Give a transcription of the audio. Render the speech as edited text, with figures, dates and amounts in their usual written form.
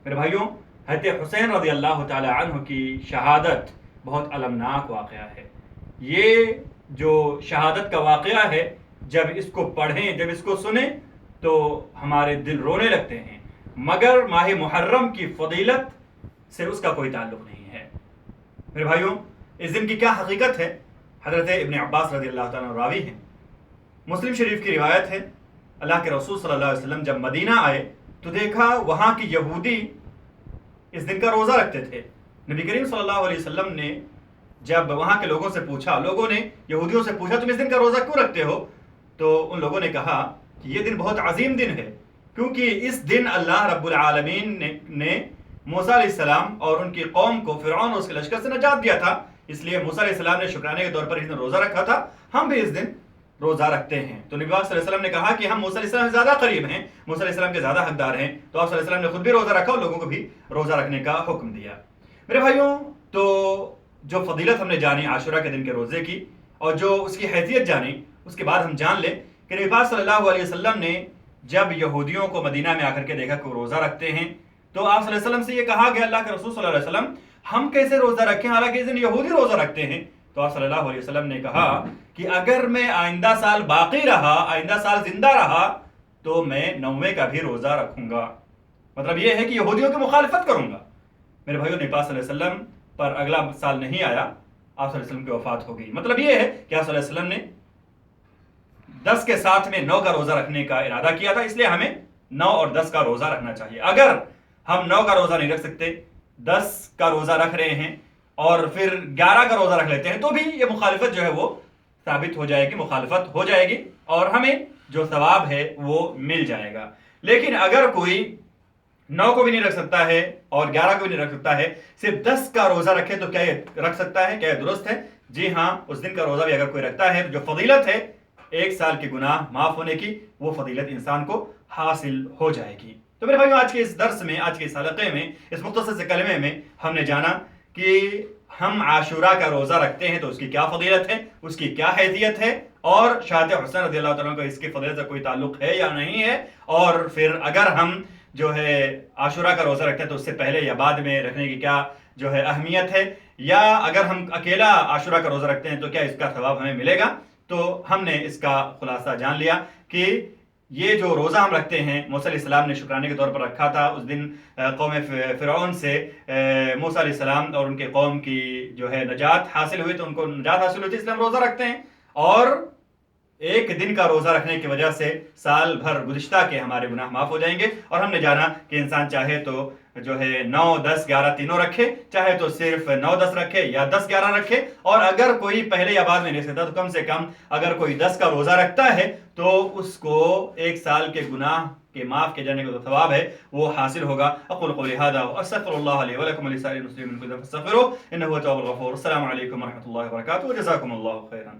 میرے بھائیوں، حضرت حسین رضی اللہ تعالی عنہ کی شہادت بہت المناک واقعہ ہے۔ یہ جو شہادت کا واقعہ ہے، جب اس کو پڑھیں، جب اس کو سنیں تو ہمارے دل رونے لگتے ہیں، مگر ماہ محرم کی فضیلت سے اس کا کوئی تعلق نہیں ہے۔ میرے بھائیوں، اس دن کی کیا حقیقت ہے؟ حضرت ابن عباس رضی اللہ تعالیٰ عنہ راوی ہیں، مسلم شریف کی روایت ہے، اللہ کے رسول صلی اللہ علیہ وسلم جب مدینہ آئے تو دیکھا وہاں کی یہودی اس دن کا روزہ رکھتے تھے۔ نبی کریم صلی اللہ علیہ وسلم نے جب وہاں کے لوگوں سے پوچھا، لوگوں نے یہودیوں سے پوچھا تم اس دن کا روزہ کیوں رکھتے ہو؟ تو ان لوگوں نے کہا کہ یہ دن بہت عظیم دن ہے، کیونکہ اس دن اللہ رب العالمین نے موسیٰ علیہ السلام اور ان کی قوم کو فرعون اور اس کے لشکر سے نجات دیا تھا، اس لیے موسیٰ علیہ السلام نے شکرانے کے طور پر اس دن روزہ رکھا تھا، ہم بھی اس دن روزہ رکھتے ہیں۔ تو نبی پاک صلی اللہ علیہ وسلم نے کہا کہ ہم موسیٰ علیہ السلام سے زیادہ قریب ہیں، موسیٰ علیہ السلام کے زیادہ حقدار ہیں، تو آپ صلی اللہ علیہ وسلم نے خود بھی روزہ رکھا اور لوگوں کو بھی روزہ رکھنے کا حکم دیا۔ میرے بھائیوں، تو جو فضیلت ہم نے جانی عاشورہ کے دن کے روزے کی اور جو اس کی حیثیت جانی، اس کے بعد ہم جان لیں کہ نبی پاک صلی اللہ علیہ وسلم نے جب یہودیوں کو مدینہ میں آ کر کے دیکھا کہ وہ روزہ رکھتے ہیں تو آپ صلی اللہ علیہ وسلم سے یہ کہا کہ اللہ کے رسول صلی اللہ علیہ وسلم ہم کیسے روزہ رکھیں حالانکہ اس دن یہودی روزہ رکھتے ہیں؟ تو آپ صلی اللہ علیہ وسلم نے کہا کہ اگر میں آئندہ سال باقی رہا، آئندہ سال زندہ رہا تو میں 9ویں کا بھی روزہ رکھوں گا۔ مطلب یہ ہے کہ یہودیوں کی مخالفت کروں گا۔ میرے بھائیوں، نبی پاک صلی اللہ علیہ وسلم پر اگلا سال نہیں آیا، آپ صلی اللہ علیہ وسلم کی وفات ہو گئی۔ مطلب یہ ہے کہ آپ صلی اللہ علیہ وسلم نے 10 کے ساتھ میں 9 کا روزہ رکھنے کا ارادہ کیا تھا، اس لیے ہمیں 9 اور 10 کا روزہ رکھنا چاہیے۔ اگر ہم 9 کا روزہ نہیں رکھ سکتے، 10 کا روزہ رکھ رہے ہیں اور پھر 11 کا روزہ رکھ لیتے ہیں تو بھی یہ مخالفت جو ہے وہ ثابت ہو جائے گی، مخالفت ہو جائے گی اور ہمیں جو ثواب ہے وہ مل جائے گا۔ لیکن اگر کوئی 9 کو بھی نہیں رکھ سکتا ہے اور 11 کو بھی نہیں رکھ سکتا ہے، صرف 10 کا روزہ رکھے تو کیا یہ رکھ سکتا ہے؟ کیا یہ درست ہے؟ جی ہاں، اس دن کا روزہ بھی اگر کوئی رکھتا ہے، جو فضیلت ہے 1 سال کے گناہ معاف ہونے کی، وہ فضیلت انسان کو حاصل ہو جائے گی۔ تو میرے بھائیوں، آج کے اس درس میں، آج کے اس حلقے میں، اس مختصر سے کلمے میں ہم نے جانا کہ ہم عاشورہ کا روزہ رکھتے ہیں تو اس کی کیا فضیلت ہے، اس کی کیا حیثیت ہے، اور شہادت حسین رضی اللہ تعالیٰ کو اس کی فضیلت سے کوئی تعلق ہے یا نہیں ہے، اور پھر اگر ہم جو ہے عاشورہ کا روزہ رکھتے ہیں تو اس سے پہلے یا بعد میں رکھنے کی کیا جو ہے اہمیت ہے، یا اگر ہم اکیلا عاشورہ کا روزہ رکھتے ہیں تو کیا اس کا ثواب ہمیں ملے گا۔ تو ہم نے اس کا خلاصہ جان لیا کہ یہ جو روزہ ہم رکھتے ہیں، موسیٰ علیہ السلام نے شکرانے کے طور پر رکھا تھا۔ اس دن قوم فرعون سے موسیٰ علیہ السلام اور ان کے قوم کی جو ہے نجات حاصل ہوئی، تو ان کو نجات حاصل ہوئی تھی، اس لیے ہم روزہ رکھتے ہیں، اور 1 دن کا روزہ رکھنے کی وجہ سے سال بھر گزشتہ کے ہمارے گناہ معاف ہو جائیں گے۔ اور ہم نے جانا کہ انسان چاہے تو جو ہے 9، 10، 11 تینوں رکھے، چاہے تو صرف 9، 10 رکھے یا 10، 11 رکھے، اور اگر کوئی پہلے یا بعد میں نہیں سکتا تو کم سے کم اگر کوئی 10 کا روزہ رکھتا ہے تو اس کو 1 سال کے گناہ کے معاف کیے جانے کا جو ثواب ہے وہ حاصل ہوگا۔ اقول قولی هذا واستغفر الله لي ولكم ولسائر المسلمين من كل ذنب فاستغفروه انه هو التواب الغفور۔ السلام علیکم ورحمۃ اللہ وبرکاتہ، وجزاکم اللہ خیرا۔